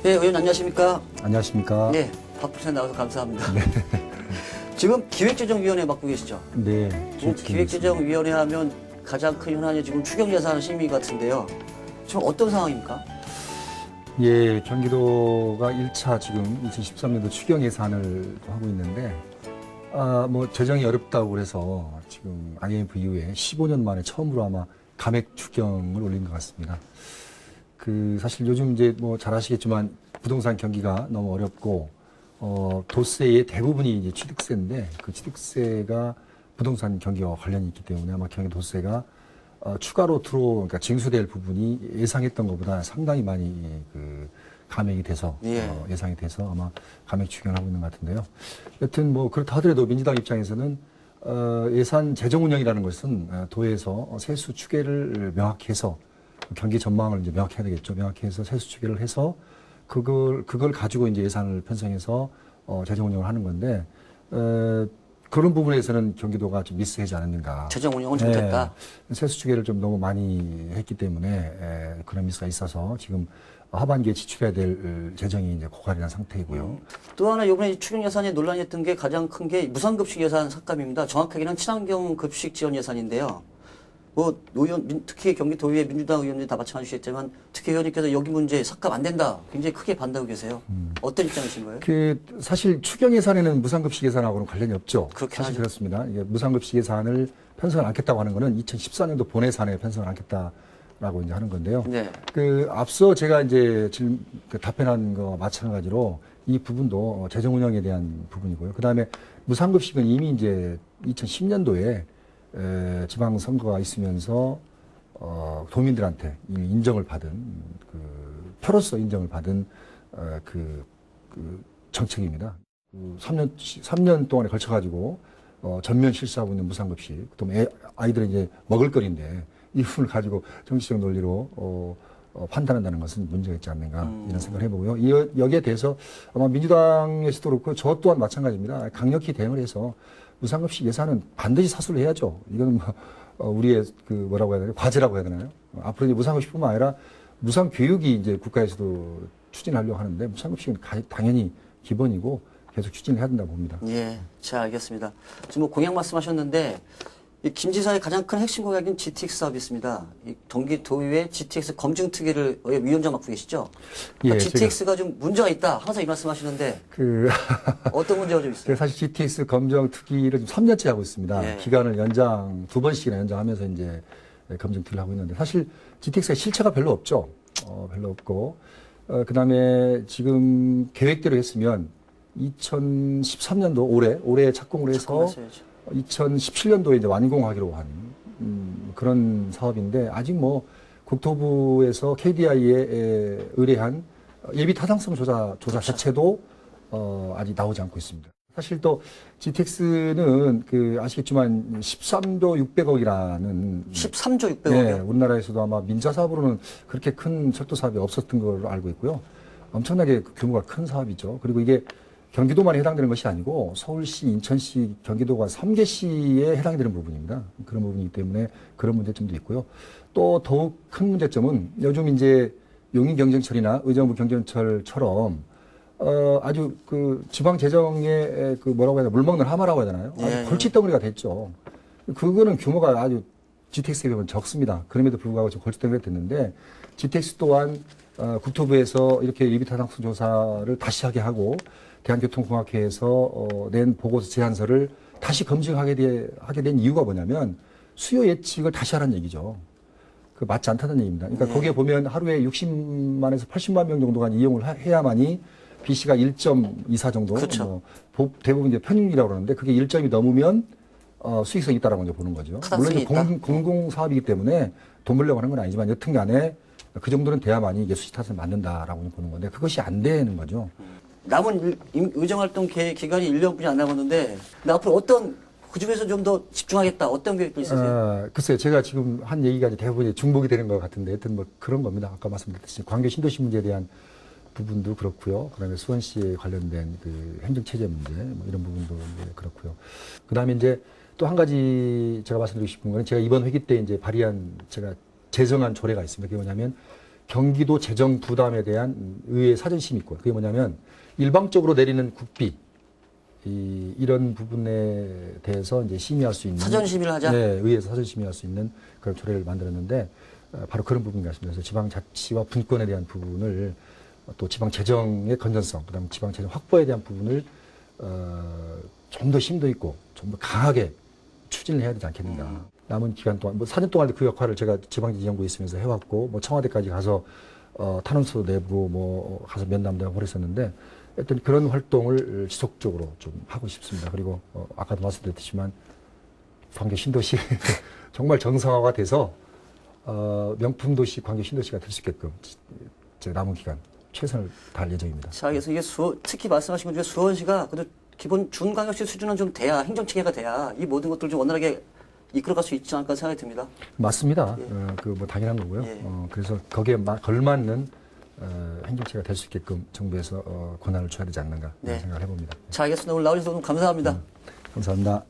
네, 의원 안녕하십니까? 안녕하십니까? 네, 바쁘게 나와서 감사합니다. 네. 지금 기획재정위원회 맡고 계시죠? 네. 기획재정위원회 하면 가장 큰 현안이 지금 추경예산 심의 같은데요. 지금 어떤 상황입니까? 예, 경기도가 1차 지금 2013년도 추경 예산을 하고 있는데, 뭐 재정이 어렵다고 그래서 지금 IMF 이후에 15년 만에 처음으로 아마 감액 추경을 올린 것 같습니다. 사실 요즘 이제 뭐 잘 아시겠지만 부동산 경기가 너무 어렵고, 도세의 대부분이 이제 취득세인데 그 취득세가 부동산 경기와 관련이 있기 때문에 아마 경기도세가 추가로 그러니까 징수될 부분이 예상했던 것보다 상당히 많이 감액이 돼서 예상이 돼서 아마 감액 추경을 하고 있는 것 같은데요. 여튼 뭐 그렇다 하더라도 민주당 입장에서는 예산 재정 운영이라는 것은 도에서 세수 추계를 명확히 해서 경기 전망을 이제 명확히 해야 되겠죠. 명확히 해서 세수 추계를 해서 그걸 가지고 이제 예산을 편성해서 재정 운영을 하는 건데 그런 부분에서는 경기도가 좀 미스하지 않았는가. 재정 운영은 잘됐다. 세수 추계를 좀 너무 많이 했기 때문에 그런 미스가 있어서 지금 하반기에 지출해야 될 재정이 이제 고갈이라는 상태이고요. 또 하나 이번에 추경 예산에 논란이 했던 게 가장 큰 게 무상급식 예산 삭감입니다. 정확하게는 친환경 급식 지원 예산인데요. 뭐 의원, 특히 경기도의회 민주당 의원들이 다 마찬가지겠지만 특히 의원님께서 여기 문제 삭감 안 된다 굉장히 크게 반대하고 계세요. 어떤 입장이신 거예요? 사실 추경 예산에는 무상급식 예산하고는 관련이 없죠. 그렇긴 사실 하죠. 그렇습니다. 이게 무상급식 예산을 편성을 않겠다고 하는 거는 2014년도 본예산에 편성을 않겠다라고 이제 하는 건데요. 네. 앞서 제가 이제 답변한 거 마찬가지로 이 부분도 재정 운영에 대한 부분이고요. 그 다음에 무상급식은 이미 이제 2010년도에 지방선거가 있으면서 도민들한테 이미 인정을 받은 표로서 인정을 받은 정책입니다. 3년 동안에 걸쳐 가지고 전면 실시하고 있는 무상급식, 또 아이들의 이제 먹을거리인데 이 부분을 가지고 정치적 논리로 판단한다는 것은 문제가 있지 않는가 이런 생각을 해보고요. 여기에 대해서 아마 민주당에서도 그렇고 저 또한 마찬가지입니다. 강력히 대응을 해서 무상급식 예산은 반드시 사수를 해야죠. 이거는 뭐 우리의 뭐라고 해야 되나요? 과제라고 해야 되나요? 앞으로 이제 무상급식뿐만 아니라 무상교육이 이제 국가에서도 추진하려고 하는데 무상급식은 당연히 기본이고 계속 추진을 해야 된다고 봅니다. 예, 잘 알겠습니다. 지금 뭐 공약 말씀하셨는데 이 김 지사의 가장 큰 핵심 공약인 GTX 사업이 있습니다. 이 경기도의회 GTX 검증특위를 위원장 맡고 계시죠? 예, GTX가 좀 문제가 있다. 항상 이 말씀하시는데 어떤 문제가 좀 있어요? 사실 GTX 검증특위를 지금 3년째 하고 있습니다. 예. 기간을 2번씩이나 연장하면서 이제 검증특위를 하고 있는데 사실 GTX가 실체가 별로 없죠. 별로 없고 그다음에 지금 계획대로 했으면 2013년도 올해 착공을 해서 2017년도에 이제 완공하기로 한 그런 사업인데 아직 뭐 국토부에서 KDI에 의뢰한 예비 타당성 조사 자체도 아직 나오지 않고 있습니다. 사실 또 GTX는 아시겠지만 13조 600억이라는 13조 600억이요? 네, 우리나라에서도 아마 민자 사업으로는 그렇게 큰 철도 사업이 없었던 걸로 알고 있고요. 엄청나게 규모가 큰 사업이죠. 그리고 이게 경기도만에 해당되는 것이 아니고 서울시, 인천시, 경기도가 3개 시에 해당이 되는 부분입니다. 그런 부분이기 때문에 그런 문제점도 있고요. 또 더욱 큰 문제점은 요즘 이제 용인경전철이나 의정부 경전철처럼 아주 지방 재정에 뭐라고 해야 되나 물먹는 하마라고 해야 되나요? 아주 골칫덩어리가 됐죠. 그거는 규모가 아주 GTX에 비하면 적습니다. 그럼에도 불구하고 좀 골칫덩어리가 됐는데 GTX 또한 국토부에서 이렇게 예비타당성 조사를 다시 하게 하고 대한교통공학회에서 낸 보고서 제안서를 다시 검증하게 된 이유가 뭐냐면 수요 예측을 다시 하라는 얘기죠. 맞지 않다는 얘기입니다. 그러니까 거기에 보면 하루에 60만에서 80만 명 정도가 이용을 해야만이 BC가 1.24 정도. 그렇죠. 대부분 이제 평균이라고 그러는데 그게 1점이 넘으면 수익성이 있다라고 이제 보는 거죠. 물론 이제 공공 사업이기 때문에 돈 벌려고 하는 건 아니지만 여튼간에 그 정도는 돼야만이 이게 수시 탓을 맞는다라고 보는 건데 그것이 안 되는 거죠. 남은 의정활동 기간이 1년뿐이 안 남았는데 앞으로 어떤 그중에서 좀 더 집중하겠다. 어떤 계획도 있으세요? 글쎄요. 제가 지금 한 얘기가 대부분 중복이 되는 것 같은데 하여튼 뭐 그런 겁니다. 아까 말씀드렸듯이 광교 신도시 문제에 대한 부분도 그렇고요. 그다음에 수원시에 관련된 행정체제 문제 뭐 이런 부분도 이제 그렇고요. 그다음에 이제 또 한 가지 제가 말씀드리고 싶은 거는 제가 이번 회기 때 이제 제가 제정한 조례가 있습니다. 그게 뭐냐면 경기도 재정 부담에 대한 의회의 사전심의 있고 그게 뭐냐면 일방적으로 내리는 국비 이런 부분에 대해서 이제 심의할 수 있는 사전심의를 하자. 네, 의회에서 사전심의할 수 있는 그런 조례를 만들었는데 바로 그런 부분 같습니다. 그래서 지방자치와 분권에 대한 부분을 또 지방재정의 건전성, 그다음에 지방재정 확보에 대한 부분을 좀 더 심도 있고 좀 더 강하게 추진을 해야 되지 않겠는가. 남은 기간 동안 뭐 4년 동안 그 역할을 제가 지방지정부에 있으면서 해왔고 뭐 청와대까지 가서 탄원서도 내고 뭐 가서 면담도 하고 그랬었는데 하여튼 그런 활동을 지속적으로 좀 하고 싶습니다. 그리고 아까도 말씀드렸지만 광교 신도시 정말 정상화가 돼서 명품 도시 광교 신도시가 될 수 있게끔 제 남은 기간 최선을 다할 예정입니다. 자, 그래서 이게 특히 말씀하신 것 중에 수원시가 그래도 기본 준광역시 수준은 좀 돼야 행정체계가 돼야 이 모든 것들을 좀 원활하게 이끌어갈 수 있지 않을까 생각이 듭니다. 맞습니다. 예. 그 뭐 당연한 거고요. 예. 그래서 거기에 걸맞는 행정체가 될 수 있게끔 정부에서 권한을 줘야 되지 않는가 네. 생각을 해봅니다. 자, 알겠습니다. 오늘 나와주셔서 너무 감사합니다. 감사합니다.